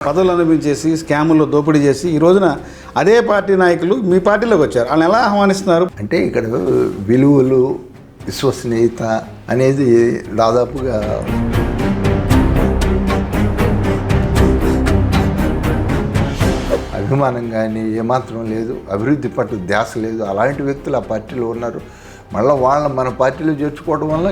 పదవులు అనుభవించేసి స్కాముల్లో దోపిడీ చేసి ఈ రోజున అదే పార్టీ నాయకులు మీ పార్టీలోకి వచ్చారు. వాళ్ళని ఎలా ఆహ్వానిస్తున్నారు? అంటే ఇక్కడ విలువలు, విశ్వసనీయత అనేది దాదాపుగా అభిమానం కానీ ఏమాత్రం లేదు, అభివృద్ధి పట్ల ధ్యాస లేదు. అలాంటి వ్యక్తులు ఆ పార్టీలో ఉన్నారు. మళ్ళీ వాళ్ళని మన పార్టీలో చేర్చుకోవడం వల్ల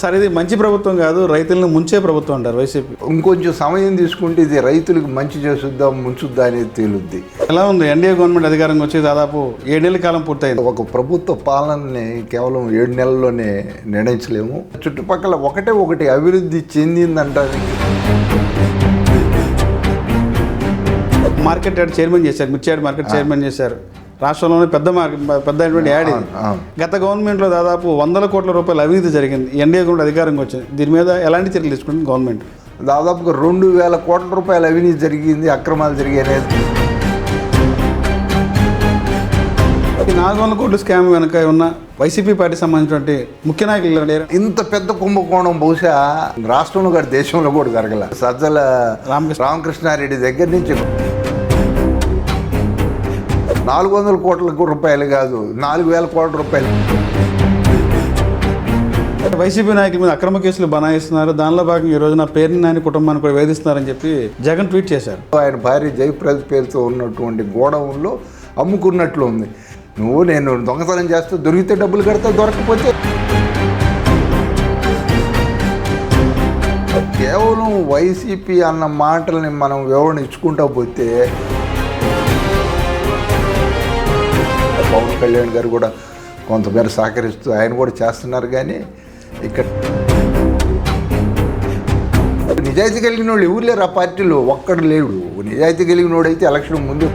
సరే, ఇది మంచి ప్రభుత్వం కాదు, రైతులను ముంచే ప్రభుత్వం అంటారు వైసీపీ. ఇంకొంచెం సమయం తీసుకుంటే ఇది రైతులకు మంచి చేస్తుందా ముంచుద్దా అనేది తేలుద్ది. ఎలా ఉంది? ఎన్డీఏ గవర్నమెంట్ అధికారంగా వచ్చి దాదాపు 7 ఏళ్ల కాలం పూర్తయింది. ఒక ప్రభుత్వ పాలనని కేవలం 7 నెలల్లోనే నిర్ణయించలేము. చుట్టుపక్కల ఒకటి అభివృద్ధి చెందిందంటానికి మార్కెట్ యార్డ్ చైర్మన్ చేశారు, మిర్చి యార్డ్ మార్కెట్ చైర్మన్ చేశారు. రాష్ట్రంలోనే పెద్దటువంటి యాడ్ ఇది. గత గవర్నమెంట్లో దాదాపు 100 కోట్ల రూపాయల అవినీతి జరిగింది. ఎన్డీఏ గవర్నమెంట్ అధికారంగా వచ్చింది. దీని మీద ఎలాంటి చర్యలు తీసుకుంటుంది గవర్నమెంట్? దాదాపుగా 2,000 కోట్ల రూపాయల అవినీతి జరిగింది, అక్రమాలు జరిగాయి. 400 కోట్ల స్కామ్ వెనక ఉన్న వైసీపీ పార్టీ సంబంధించినటువంటి ముఖ్య నాయకులు ఇంత పెద్ద కుంభకోణం బహుశా రాష్ట్రంలో కూడా దేశంలో కూడా జరగల. సజ్జల రామకృష్ణారెడ్డి దగ్గర నుంచి 400 కోట్ల రూపాయలు కాదు, 4,000 కోట్ల రూపాయలు. వైసీపీ నాయకుల మీద అక్రమ కేసులు బనాయిస్తున్నారు. దానిలో భాగంగా ఈ రోజున పేరుని నాని కుటుంబాన్ని కూడా వేధిస్తున్నారని చెప్పి జగన్ ట్వీట్ చేశారు. ఆయన భార్య జయప్రద పేరుతో ఉన్నటువంటి గోడౌన్లో అమ్ముకున్నట్లు ఉంది. నేను దొంగతనం చేస్తూ దొరికితే డబ్బులు కడతా, దొరకకపోతే కేవలం వైసీపీ అన్న మాటల్ని మనం వివరణ ఇచ్చుకుంటా పోతే పవన్ కళ్యాణ్ గారు కూడా కొంతమేర సహకరిస్తూ ఆయన కూడా చేస్తున్నారు. కానీ ఇక్కడ నిజాయితీ కలిగిన వాళ్ళు ఎవరు లేరు ఆ పార్టీలో, ఒక్కడు లేడు. నిజాయితీ కలిగిన వాడు అయితే ఎలక్షన్ ముందు.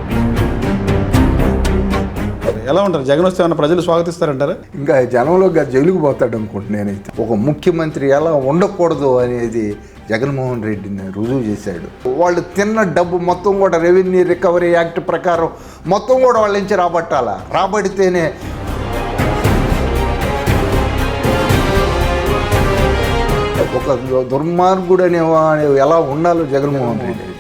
ఎలా ఉంటారు? జగన్ వస్తే ఏమన్నా ప్రజలు స్వాగతిస్తారంటారా? ఇంకా జనంలో జైలుకు పోతాడు అనుకుంటున్నాను నేనైతే. ఒక ముఖ్యమంత్రి ఎలా ఉండకూడదు అనేది జగన్మోహన్ రెడ్డిని రుజువు చేశాడు. వాళ్ళు తిన్న డబ్బు మొత్తం కూడా రెవెన్యూ రికవరీ యాక్ట్ ప్రకారం మొత్తం కూడా వాళ్ళ నుంచి రాబట్టాలా. రాబడితేనే ఒక దుర్మార్గుడు అనే ఎలా ఉండాలో జగన్మోహన్ రెడ్డి